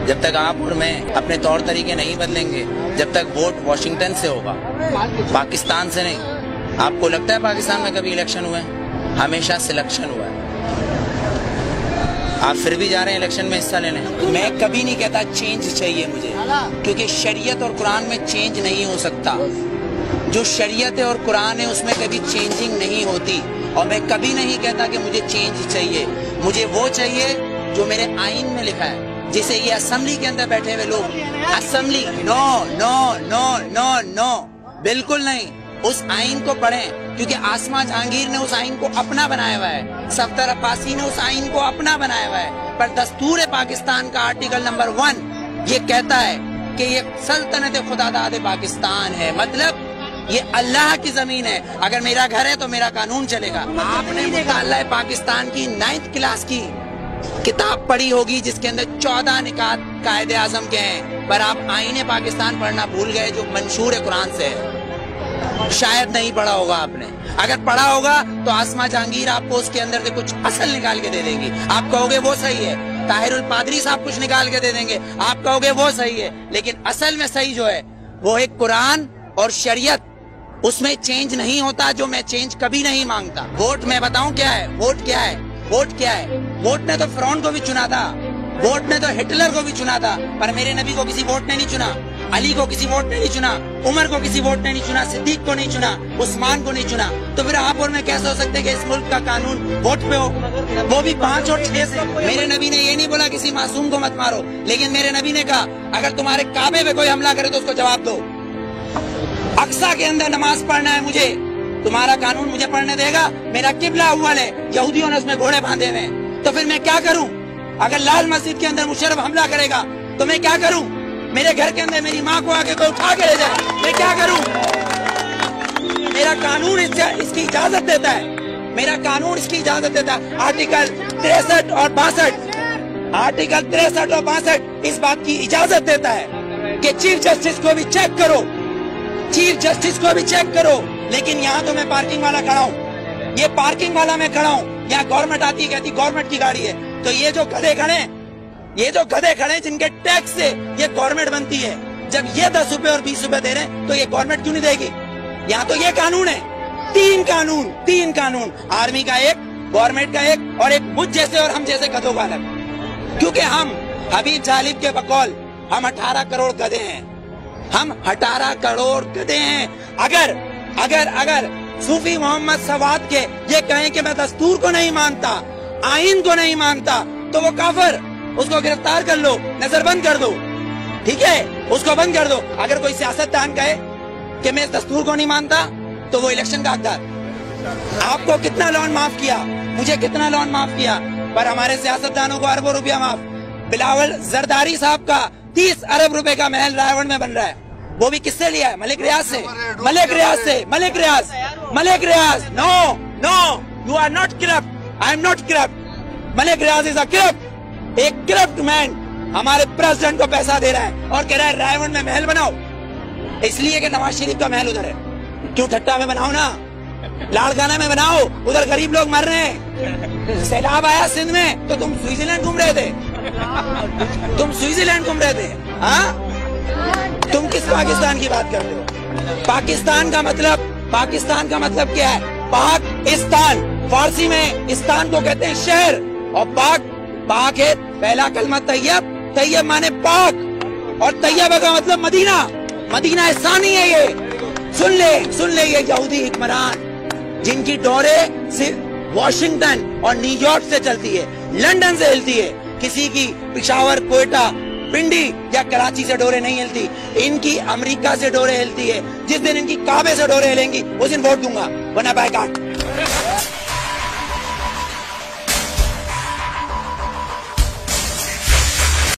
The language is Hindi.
जब तक आप और मैं अपने तौर तरीके नहीं बदलेंगे, जब तक वोट वॉशिंगटन से होगा, पाकिस्तान से नहीं। आपको लगता है पाकिस्तान में कभी इलेक्शन हुए? हमेशा सिलेक्शन हुआ है। आप फिर भी जा रहे हैं इलेक्शन में हिस्सा लेने। मैं कभी नहीं कहता चेंज चाहिए मुझे, क्योंकि शरीयत और कुरान में चेंज नहीं हो सकता। जो शरीयत है और कुरान है उसमें कभी चेंजिंग नहीं होती। और मैं कभी नहीं कहता कि मुझे चेंज चाहिए। मुझे वो चाहिए जो मेरे आइन में लिखा है, जिसे ये असेंबली के अंदर बैठे हुए लोग assembly no no no no no बिल्कुल नहीं। उस आइन को पढ़ें, क्योंकि आसमा जहांगीर ने उस आइन को अपना बनाया हुआ है, सफ्दर अब्बासी ने उस आइन को अपना बनाया हुआ है। पर दस्तूर पाकिस्तान का आर्टिकल नंबर 1 ये कहता है कि ये सल्तनत खुदादाद पाकिस्तान है, मतलब ये अल्लाह की जमीन है। अगर मेरा घर है तो मेरा कानून चलेगा। आपने मुताल्ला पाकिस्तान की 9th क्लास की किताब पढ़ी होगी, जिसके अंदर 14 निकात कायदे आजम के हैं, पर आप आईने पाकिस्तान पढ़ना भूल गए, जो मंशूर है कुरान से है। शायद नहीं पढ़ा होगा आपने। अगर पढ़ा होगा तो आसमा जहांगीर आपको उसके अंदर से कुछ असल निकाल के दे देंगी। आप कहोगे वो सही है। ताहिरुल पादरी साहब कुछ निकाल के दे देंगे, आप कहोगे वो सही है। लेकिन असल में सही जो है वो एक कुरान और शरीयत, उसमें चेंज नहीं होता, जो मैं चेंज कभी नहीं मांगता। वोट मैं बताऊं क्या है? वोट क्या है? वोट क्या है? वोट ने तो फिरौन को भी चुना था, वोट ने तो हिटलर को भी चुना था, पर मेरे नबी को किसी वोट ने नहीं चुना, अली को किसी वोट ने नहीं चुना, उमर को किसी वोट ने नहीं चुना, सिद्दीक को नहीं चुना, उस्मान को नहीं चुना। तो फिर आप और मैं कैसे हो सकते कि इस मुल्क का कानून वोट पे हो, वो भी 5 और 6 से? मेरे नबी ने ये नहीं बोला किसी मासूम को मत मारो, लेकिन मेरे नबी ने कहा अगर तुम्हारे काबे पे कोई हमला करे तो उसको जवाब दो। अक्सा के अंदर नमाज पढ़ना है मुझे, तुम्हारा कानून मुझे पढ़ने देगा? मेरा किबला अव्वल है, यहूदियों ने उसमें घोड़े बांधे हुए, तो फिर मैं क्या करूं? अगर लाल मस्जिद के अंदर मुशर्रफ हमला करेगा तो मैं क्या करूं? मेरे घर के अंदर मेरी माँ को आके कोई उठा के ले जाए, मैं क्या करूं? मेरा कानून इसकी इजाजत देता है, मेरा कानून इसकी इजाजत देता है। आर्टिकल 63 और 62, आर्टिकल 63 और 62 इस बात की इजाजत देता है कि चीफ जस्टिस को भी चेक करो, चीफ जस्टिस को भी चेक करो। लेकिन यहाँ तो मैं पार्किंग वाला खड़ा हूँ, ये पार्किंग वाला मैं खड़ा हूँ, यहाँ गवर्नमेंट आती है कहती गवर्नमेंट की गाड़ी है, तो ये जो गधे खड़े, ये जो गधे खड़े जिनके टैक्स से ये गवर्नमेंट बनती है, जब ये 10 रुपए और 20 रुपए दे रहे हैं तो ये गवर्नमेंट क्यों नहीं देगी? यहाँ तो ये कानून है, 3 कानून, आर्मी का एक, गवर्नमेंट का एक, और एक मुझ जैसे और हम जैसे गधों का अलग। क्योंकि हम हबीब जालिब के बकौल हम 18 करोड़ गधे हैं, हम 18 करोड़ गधे हैं। अगर सूफी मोहम्मद सवाद के ये कहें कि मैं दस्तूर को नहीं मानता, आइन को नहीं मानता, तो वो काफिर, उसको गिरफ्तार कर लो, नजरबंद कर दो, ठीक है, उसको बंद कर दो। अगर कोई सियासतदान कहे कि मैं दस्तूर को नहीं मानता तो वो इलेक्शन का हकदार। आपको कितना लोन माफ किया, मुझे कितना लोन माफ किया, पर हमारे सियासतदानों को अरबों रुपया माफ। बिलावल जरदारी साहब का 30 अरब रुपए का महल रायगढ़ में बन रहा है, वो भी किससे लिया है? मलिक रियाज से, Malik Riyaz. No, you are not corrupt, I am not corrupt, Malik Riyaz is a corrupt. एक करप्ट मैन हमारे प्रेसिडेंट को पैसा दे रहा है और कह रहा है रायगढ़ में महल बनाओ, इसलिए कि नवाज शरीफ का महल उधर है। क्यों ठट्टा में बनाओ ना, लाड़काना में बनाओ, उधर गरीब लोग मर रहे हैं। सैलाब आया सिंध में तो तुम स्विट्जरलैंड घूम रहे थे, हाँ? तुम किस पाकिस्तान की बात करते हो? पाकिस्तान का मतलब क्या है? पाकिस्तान, फारसी में इस्तान को कहते हैं शहर, और पाक है पहला कलमा तैयब, तैयब माने पाक, और तैयब का मतलब मदीना सानी है। ये सुन ले ये यहूदी हुक्मरान जिनकी डोरे सिर्फ वॉशिंगटन और न्यूयॉर्क से चलती है, लंदन से हिलती है, किसी की पिशावर, कोयटा, पिंडी या कराची से डोरे नहीं हिलती, इनकी अमेरिका से डोरे हिलती है। जिस दिन इनकी काबे से डोरे हिलेंगी उस दिन वोट दूंगा, वरना बायकॉट।